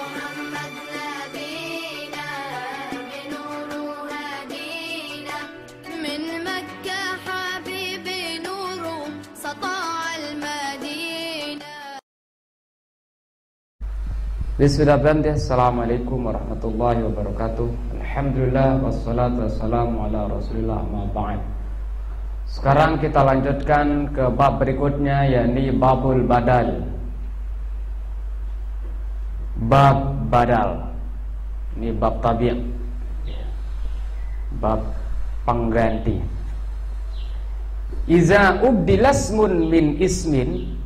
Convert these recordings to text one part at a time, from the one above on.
محمد نبينا بنور هدينا من مكة حبيبي نور سطع المدينة. Bismillahirrahmanirrahim. Assalamualaikum warahmatullahi wabarakatuh. Alhamdulillah wassalatu wassalamu ala rasulillah ma ba'd. Sekarang kita lanjutkan ke bab berikutnya, yakni babul badal. Bab badal. Ini bab tabi', bab pengganti. Iza ubdilasmun min ismin,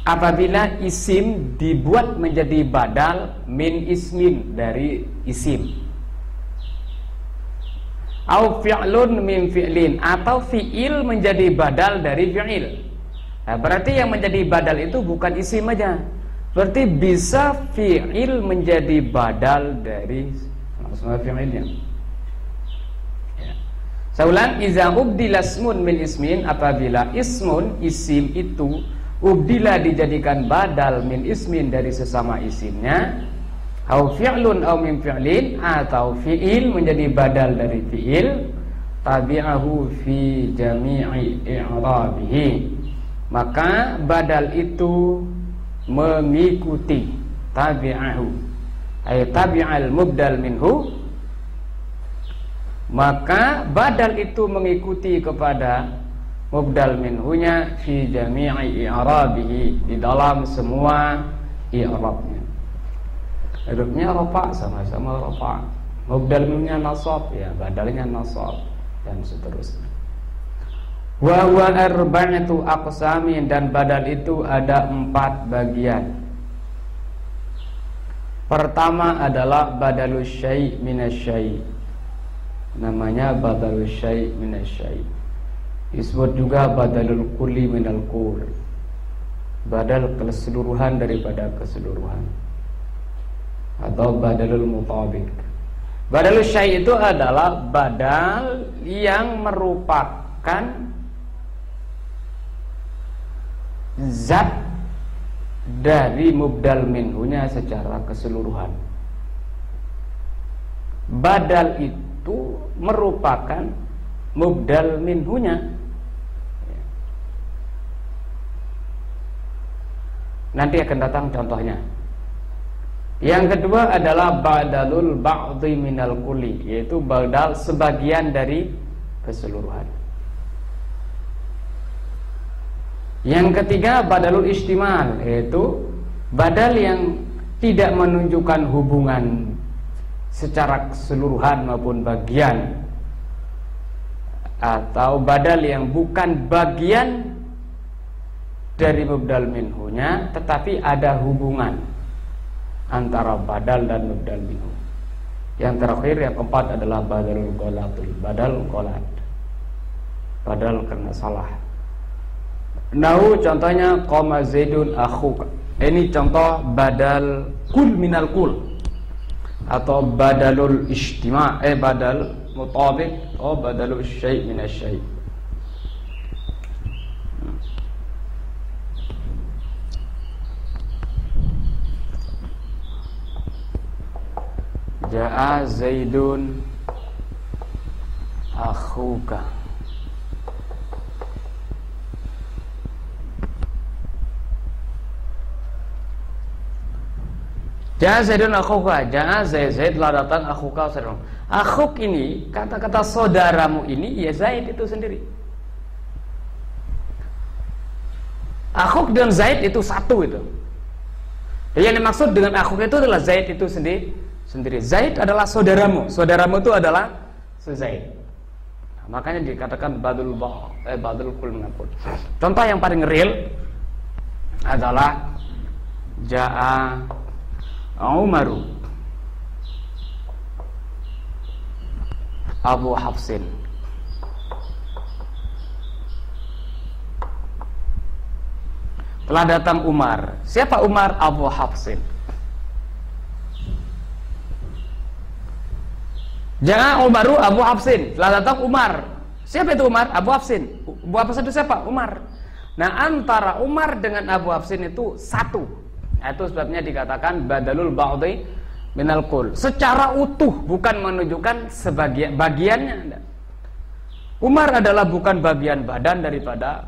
apabila isim dibuat menjadi badal min ismin, dari isim. Au fi'lun min fi'lin, atau fi'il menjadi badal dari fi'il. Nah, berarti yang menjadi badal itu bukan isim aja. Berarti bisa fi'il menjadi badal dari semua fi'ilnya. Ya. Saya ulang, iza ubdila ismun min ismin, apabila ismun, isim itu ubdila dijadikan badal min ismin, dari sesama isimnya. Au fi'lun au min fi'lin, atau fi'il menjadi badal dari fi'il. Tabi'ahu fi jami'i i'rabihi, maka badal itu mengikuti. Tabi'ahu ay tabi'al mubdal minhu, maka badal itu mengikuti kepada mubdal minhunya fi jami'i i'rabihi, di dalam semua i'rabnya. Hurufnya rafa, sama-sama rafa. Mubdal minhunya nasab, ya badalnya nasab, dan seterusnya. Wa huwa arba'atu aqsamin, dan badal itu ada 4 bagian. Pertama adalah badalus syai' minasyai'. Namanya badalus syai' minasyai'. Disebut juga badalul kulli minal kull, badal keseluruhan daripada keseluruhan, atau badalul mutabik. Badalul syai' itu adalah badal yang merupakan zat dari mubdal minhunya secara keseluruhan. Badal itu merupakan mubdal minhunya. Nanti akan datang contohnya. Yang kedua adalah badalul ba'dhi minal kulli, yaitu badal sebagian dari keseluruhan. Yang ketiga badalul istimal, yaitu badal yang tidak menunjukkan hubungan secara keseluruhan maupun bagian, atau badal yang bukan bagian dari mubdal minhunya tetapi ada hubungan antara badal dan mubdal minhu. Yang terakhir, yang keempat adalah badalul ghalatul, badal ghalat, badal karena salah. Nahu, contohnya qama zaidun akhuka. Ini contoh badal kul minal kul, atau badalul istima', badal mutabik, atau badalul syai' minasyai'. Ja'a zaidun akhuka. Ja'a zaidun akhuka, ja'a zaid telah datang, akhuka saudaramu. Akhuk ini, kata-kata saudaramu ini, ya Zaid itu sendiri. Akhuk dan Zaid itu satu itu. Dan yang dimaksud dengan akhuk itu adalah Zaid itu sendiri. Zaid adalah saudaramu. Saudaramu itu adalah Zaid. Nah, makanya dikatakan badul kul minal. Contoh yang paling real adalah ja'a Umaru Abu Hafsin. Telah datang Umar. Siapa Umar? Abu Hafsin. Jangan Umaru Abu Hafsin. Telah datang Umar. Siapa itu Umar? Abu Hafsin. Abu Hafsin itu siapa? Umar. Nah, antara Umar dengan Abu Hafsin itu satu. Itu sebabnya dikatakan badalul ba'dhi minal kull. Secara utuh, bukan menunjukkan sebagian bagiannya. Umar adalah bukan bagian badan daripada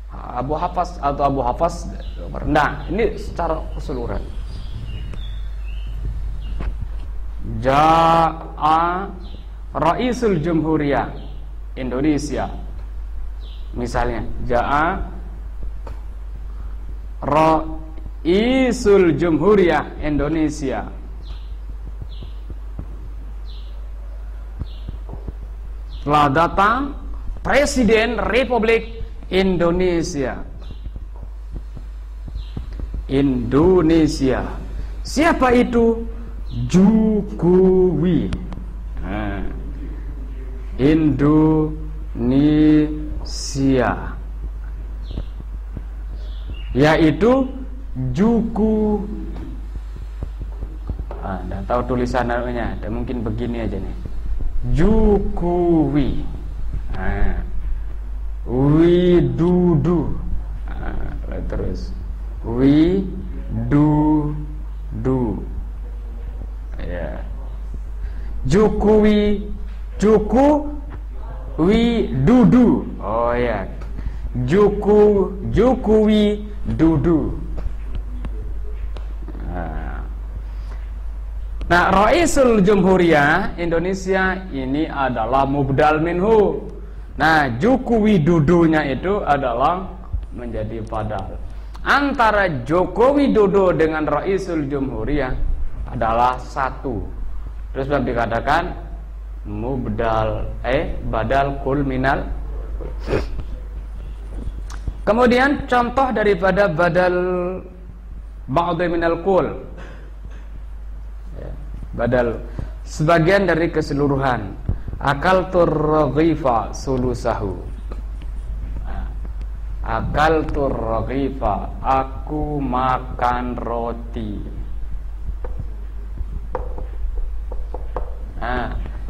Abu Hafs atau Abu Hafs. Nah, ini secara keseluruhan. Ja'a Raisul Jumhuriyah Indonesia. Misalnya, Ja'a Raisul Jumhuriyah Indonesia. Telah datang Presiden Republik Indonesia. Indonesia. Siapa itu? Jokowi. Nah, Indonesia. Yaitu Juku. Nggak tahu tulisan namanya. Ada mungkin begini aja nih. Jokowi. Widudu. Terus Widudu. Ya. Jokowi. Widudu. Oh ya. Jokowi Dudu. Nah, Raisul Jumhuriyah Indonesia ini adalah mubdal minhu. Nah, Joko Widodonya itu adalah menjadi badal. Antara Joko Widodo dengan Raisul Jumhuriyah adalah satu. Terus dikatakan mubdal badal kul minal. Kemudian contoh daripada badal ba'dhi minal kul. Badal sebagian dari keseluruhan. Akaltur raghifa sulusahu. Akaltur raghifa, aku makan roti.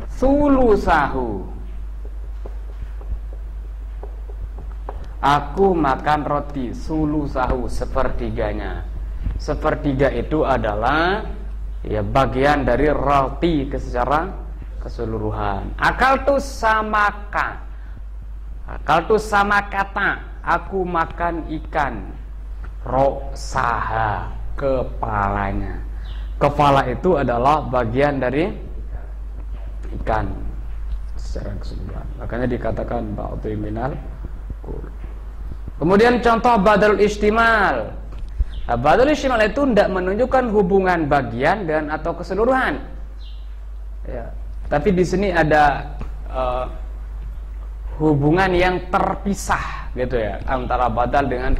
Sulusahu, aku makan roti. Sulusahu, sepertiganya. Sepertiga itu adalah ya bagian dari roti secara keseluruhan. Akaltu samaka. Akaltu samakata, aku makan ikan. Rosaha, kepalanya. Kepala itu adalah bagian dari ikan secara keseluruhan. Makanya dikatakan ba'dhi minal kul. Kemudian contoh badalul istimal. Badalul istimal itu tidak menunjukkan hubungan bagian dan atau keseluruhan. Ya. Tapi di sini ada hubungan yang terpisah gitu ya antara badal dengan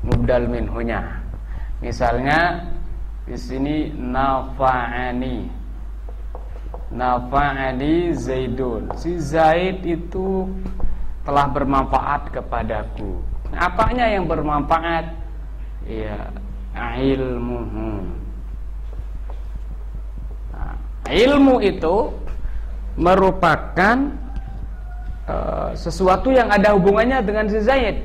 mubdal minhunya. Misalnya di sini nafa'ani Zaidun. Si Zaid itu telah bermanfaat kepadaku. Apanya yang bermanfaat? Ya, ilmuhu. Nah, ilmu itu merupakan sesuatu yang ada hubungannya dengan si Zaid.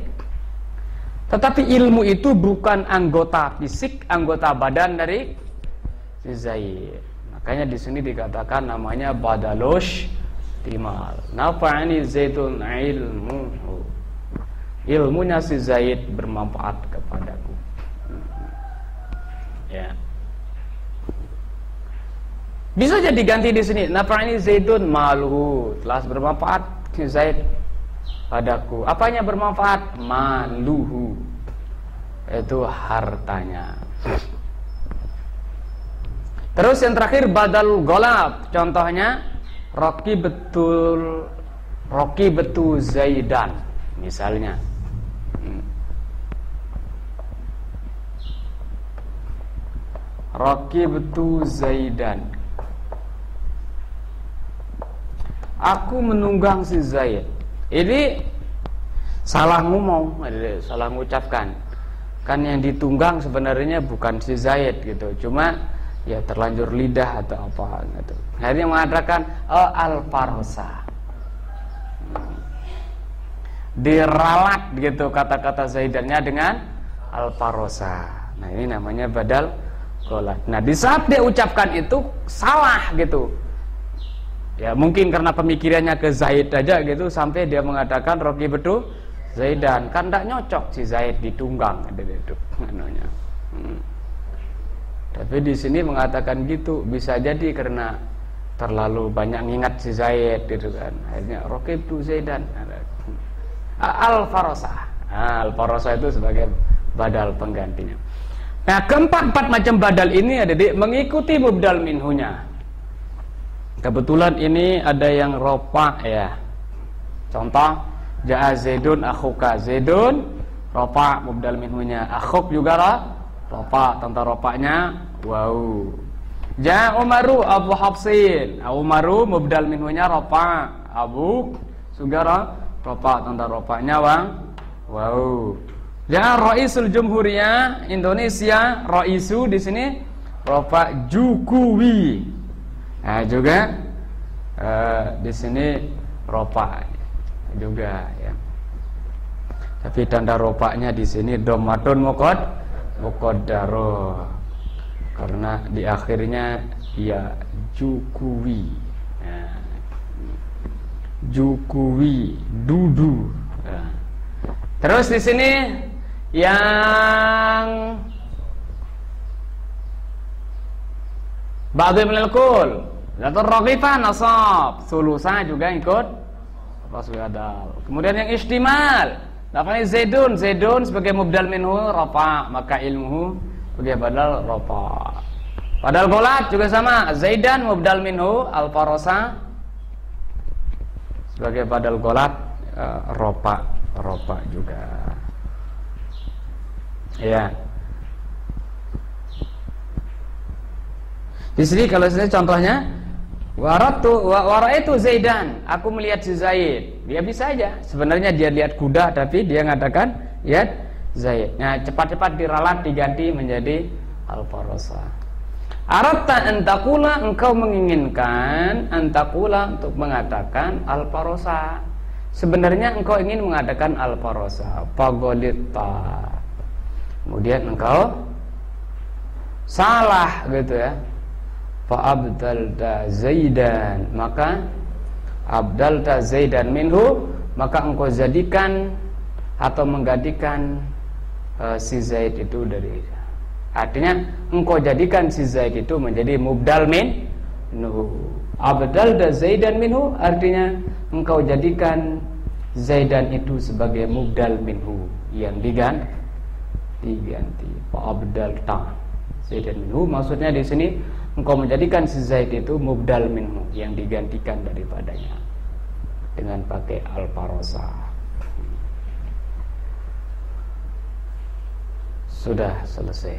Tetapi ilmu itu bukan anggota fisik, anggota badan dari si Zaid. Makanya di sini dikatakan namanya badalush timal. Nafa'ani Zaidun ilmuhu. Ilmunya si Zaid bermanfaat kepadaku. Ya. Bisa jadi ganti di sini. Nafa'ani Zaidun maluhu, telah bermanfaat si Zaid padaku. Apanya bermanfaat? Maluhu, itu hartanya. Terus yang terakhir badal golab. Contohnya Roki betul Zaidan misalnya. Roki betul Zaidan. Aku menunggang si Zaid. Ini salah ngomong, salah ngucapkan. Kan yang ditunggang sebenarnya bukan si Zaid gitu. Cuma ya terlanjur lidah atau apa gitu. Akhirnya mengatakan al-farsa. Diralat gitu kata-kata Zaidannya dengan al-farsa. Nah, ini namanya badal golat. Nah, di saat dia ucapkan itu salah gitu. Ya mungkin karena pemikirannya ke Zaid aja gitu, sampai dia mengatakan rakibetu Zaidan, kan tidak nyocok si Zaid ditunggang itu namanya. Tapi di sini mengatakan gitu bisa jadi karena terlalu banyak ngingat si Zaid gitu kan. Akhirnya rakibetu Zaidan. Al-farasah. Al-farasah itu sebagai badal penggantinya. Nah, keempat macam badal ini ada mengikuti mubdal minhunya. Kebetulan ini ada yang ropa ya. Contoh, ja'a Zaidun akhuka. Zaidun ropa mubdal minhunya. Akhuk juga ropa, tentang ropanya wow. Ja'a Umaru Abu Hafsin. Umaru mubdal minhunya ropa. Abu juga ropa, tentang ropanya wow. Ja'a Raisul Jumhuriyah Indonesia. Raisu di sini ropa Jukuwi. Nah, juga di sini ropa juga ya. Tapi tanda ropanya di sini domatun muqaddarah. Karena di akhirnya ya Jukuwi. Nah, Jukuwi dudu. Nah. Terus di sini yang ba'dhu minal kul, atau raghifah nasab, sulusa juga ikut apa badal. Kemudian yang istimal, lafaz Zaidun sebagai mubdal minhu rafa, maka ilmuhu sebagai badal rafa. Badal golat juga sama, Zaidan mubdal minhu al-farasa sebagai badal golat ropa juga. Ya. Di sini kalau saya contohnya waraitu Zaidan, aku melihat si Zaid. Dia bisa aja sebenarnya dia lihat kuda tapi dia mengatakan lihat Zaid. Nah, cepat-cepat diralat diganti menjadi al-farasa. Aratta antakula, engkau menginginkan antakula untuk mengatakan al-farasa. Sebenarnya engkau ingin mengatakan al-farasa. Fagolita. Kemudian engkau salah gitu ya. Fa'abdalta Zaidan, maka abdalta Zaidan minhu, maka engkau jadikan atau menggantikan si Zaid itu dari, artinya engkau jadikan si Zaid itu menjadi mubdal minhu. Abdalta Zaidan minhu artinya engkau jadikan Zaidan itu sebagai mubdal minhu yang diganti. Fa'abdalta Zaidan minhu maksudnya di sini engkau menjadikan si Zaid itu mubdal minhu yang digantikan daripadanya dengan pakai al-farasa. Sudah selesai.